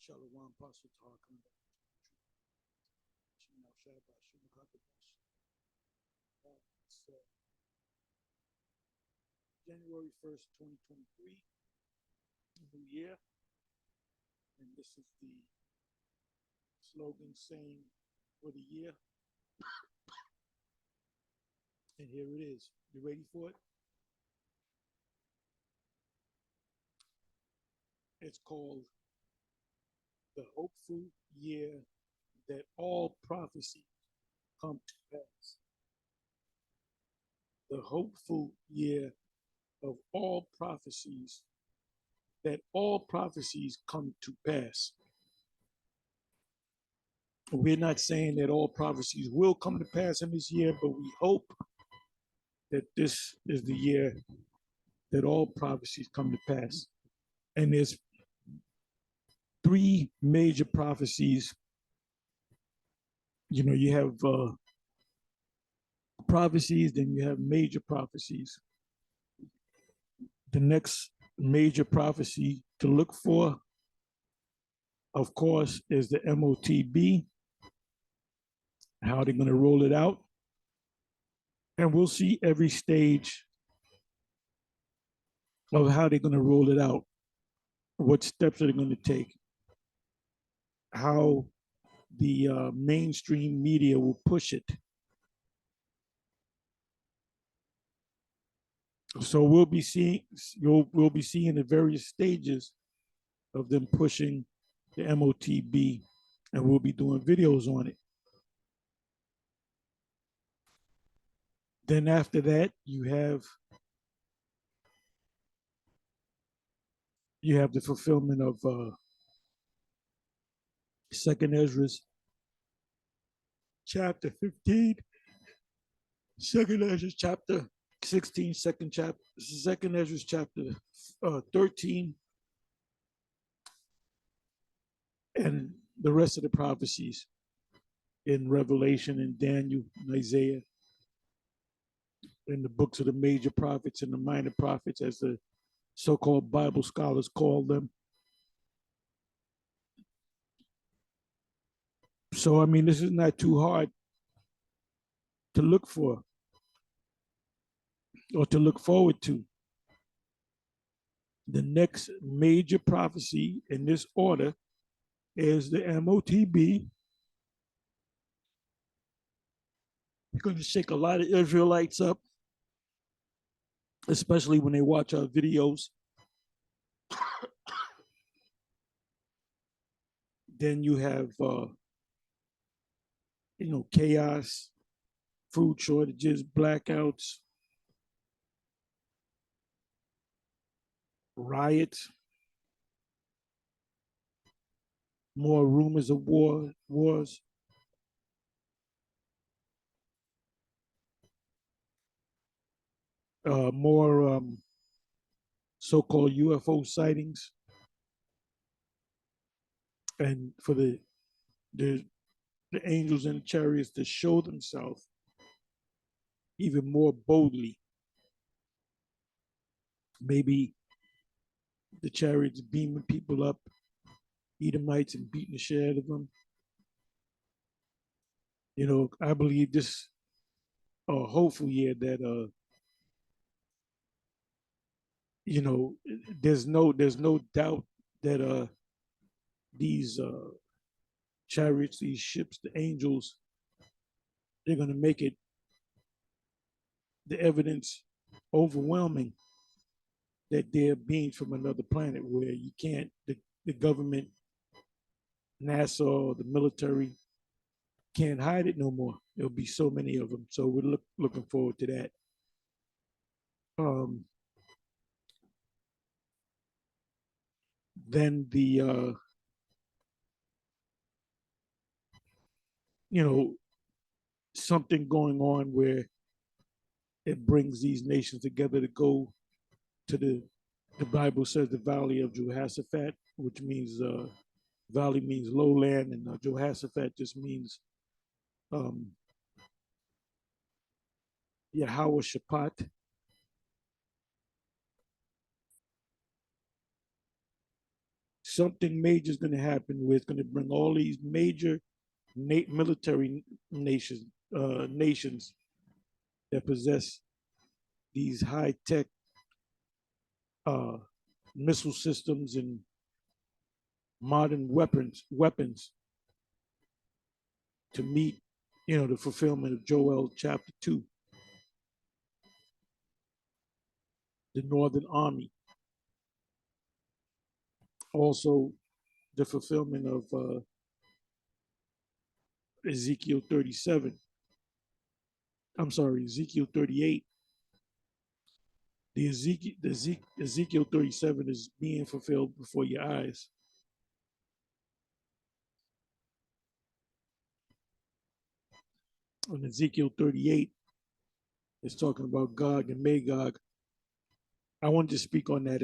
Shalom, Pastor talking about it's January 1st, 2023, New Year, and this is the slogan saying for the year. And here it is. You ready for it? It's called the hopeful year that all prophecies come to pass. The hopeful year of all prophecies, that all prophecies come to pass. We're not saying that all prophecies will come to pass in this year, but we hope that this is the year that all prophecies come to pass. And there's three major prophecies. You know, you have prophecies, then you have major prophecies. The next major prophecy to look for, of course, is the MOTB, how they're going to roll it out. And we'll see every stage of how they're going to roll it out, what steps are they going to take, how the mainstream media will push it. So we'll be seeing the various stages of them pushing the MOTB, and we'll be doing videos on it. Then after that, you have the fulfillment of Second Ezra's chapter 15, Second Ezra's chapter 16, Second Ezra's chapter 13, and the rest of the prophecies in Revelation and Daniel and Isaiah, in the books of the major prophets and the minor prophets, as the so-called Bible scholars call them. So, I mean, this is not too hard to look for or to look forward to. The next major prophecy in this order is the MOTB. It's going to shake a lot of Israelites up, especially when they watch our videos. Then you have, chaos, food shortages, blackouts, riots, more rumors of wars. More so-called UFO sightings, and for the angels and chariots to show themselves even more boldly. Maybe the chariots beaming people up, Edomites, and beating the shit out of them. You know, I believe this hopeful year that there's no doubt that these chariots, these ships, the angels, they're going to make it, the evidence overwhelming that they're beings from another planet, where you can't, the government, NASA, or the military can't hide it no more. There'll be so many of them. So we're looking forward to that. Then the something going on where it brings these nations together to go to the Bible says the valley of Jehoshaphat, which means valley means lowland, and Jehoshaphat just means Yahweh Shaphat. something major is going to happen where it's going to bring all these major military nations that possess these high tech uh, missile systems and modern weapons to meet, the fulfillment of Joel chapter 2, the Northern Army. Also, the fulfillment of Ezekiel 37. I'm sorry, Ezekiel 38. Ezekiel 37 is being fulfilled before your eyes. And Ezekiel 38 is talking about Gog and Magog. I wanted to speak on that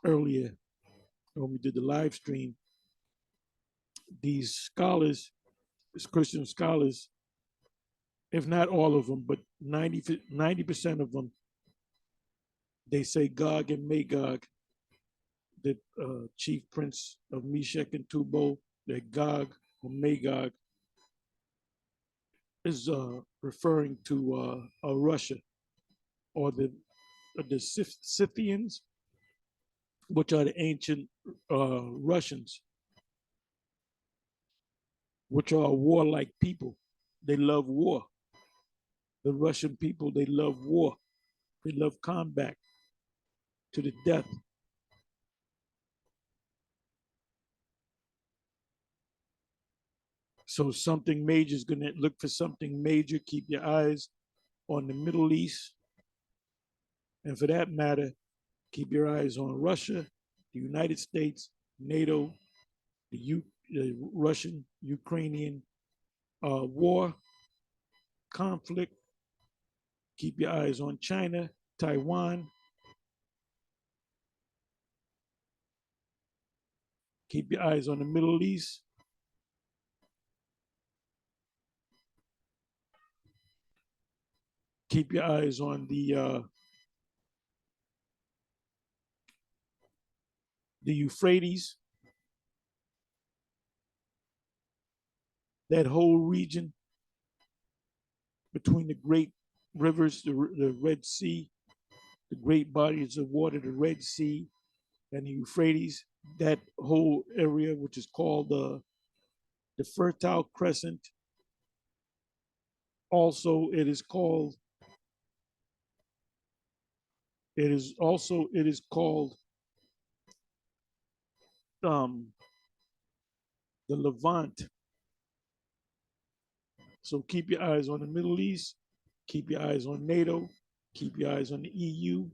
earlier when we did the live stream. These scholars, these Christian scholars, if not all of them, but 90% of them, they say Gog and Magog, the chief prince of Meshach and Tubal, that Gog or Magog is referring to Russia, or the Scythians, which are the ancient Russians, which are a warlike people. They love war. The Russian people, they love war. They love combat to the death. So something major is going to look for something major. Keep your eyes on the Middle East. And for that matter, keep your eyes on Russia, the United States, NATO, the Russian-Ukrainian war, conflict. Keep your eyes on China, Taiwan. Keep your eyes on the Middle East. Keep your eyes on the Euphrates, that whole region between the great rivers, the Red Sea, the great bodies of water, the Red Sea, and the Euphrates, that whole area, which is called the Fertile Crescent. Also, it is called um, the Levant. So keep your eyes on the Middle East, keep your eyes on NATO, keep your eyes on the EU.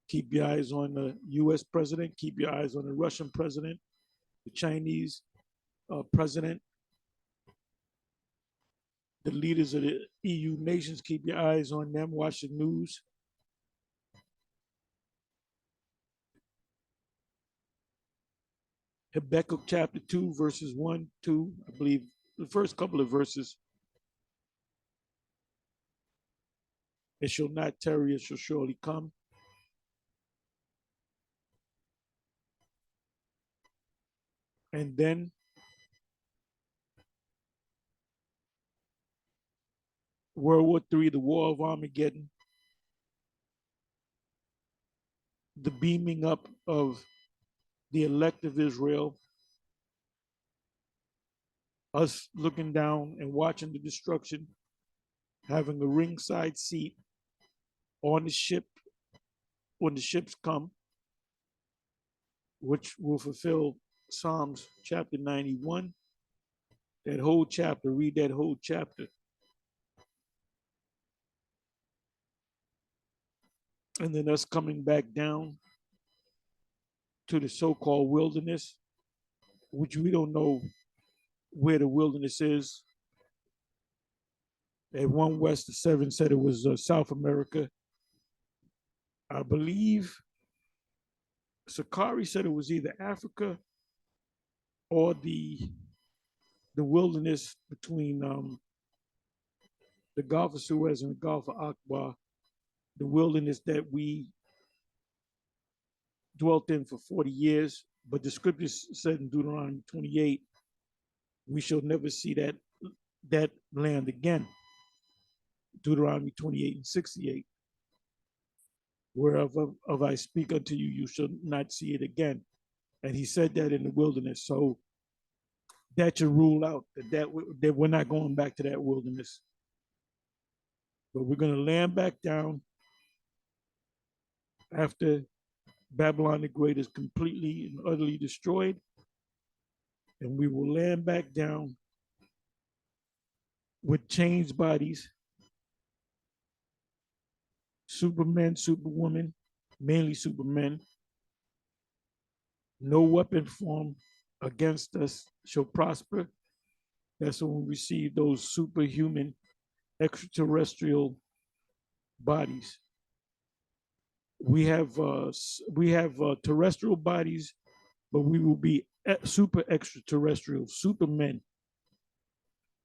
Keep your eyes on the US president, keep your eyes on the Russian president, the Chinese president, the leaders of the EU nations, keep your eyes on them, watch the news. Habakkuk chapter 2, verses 1, 2, I believe the first couple of verses. It shall not tarry, it shall surely come. And then World War III, the War of Armageddon, the beaming up of the elect of Israel, us looking down and watching the destruction, having a ringside seat on the ship when the ships come, which will fulfill Psalms chapter 91. That whole chapter, read that whole chapter. And then us coming back down to the so-called wilderness, which we don't know where the wilderness is. At one West, the seven said it was South America. I believe Sakari said it was either Africa or the wilderness between the Gulf of Suez and the Gulf of Akbar, the wilderness that we dwelt in for 40 years. But the scriptures said in Deuteronomy 28, we shall never see that land again. Deuteronomy 28 and 68. Whereof of I speak unto you, you shall not see it again. And he said that in the wilderness. So that should rule out that we're not going back to that wilderness. But we're going to land back down after Babylon the Great is completely and utterly destroyed. And we will land back down with changed bodies, supermen, superwomen, mainly supermen. No weapon formed against us shall prosper. That's when we receive those superhuman extraterrestrial bodies. We have terrestrial bodies, but we will be super extraterrestrial, supermen.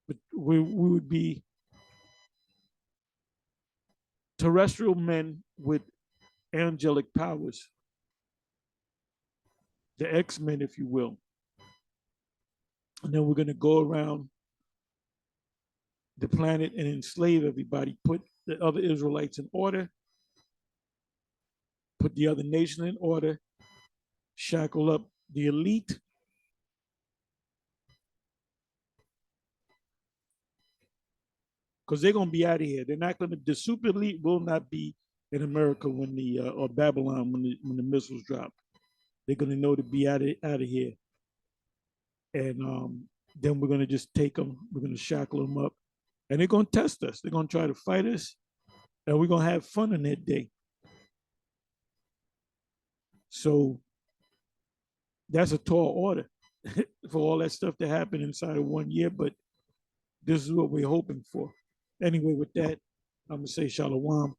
But we would be terrestrial men with angelic powers, the X-Men, if you will. And then we're going to go around the planet and enslave everybody, put the other Israelites in order, put the other nation in order, shackle up the elite, because they're going to be out of here. They're not going to, the super elite will not be in America when or Babylon when the missiles drop. They're going to know to be out of here. And then we're going to just take them, we're going to shackle them up, and they're going to test us. They're going to try to fight us, and we're going to have fun on that day. So that's a tall order for all that stuff to happen inside of 1 year, but this is what we're hoping for. Anyway, with that, I'm going to say shalom.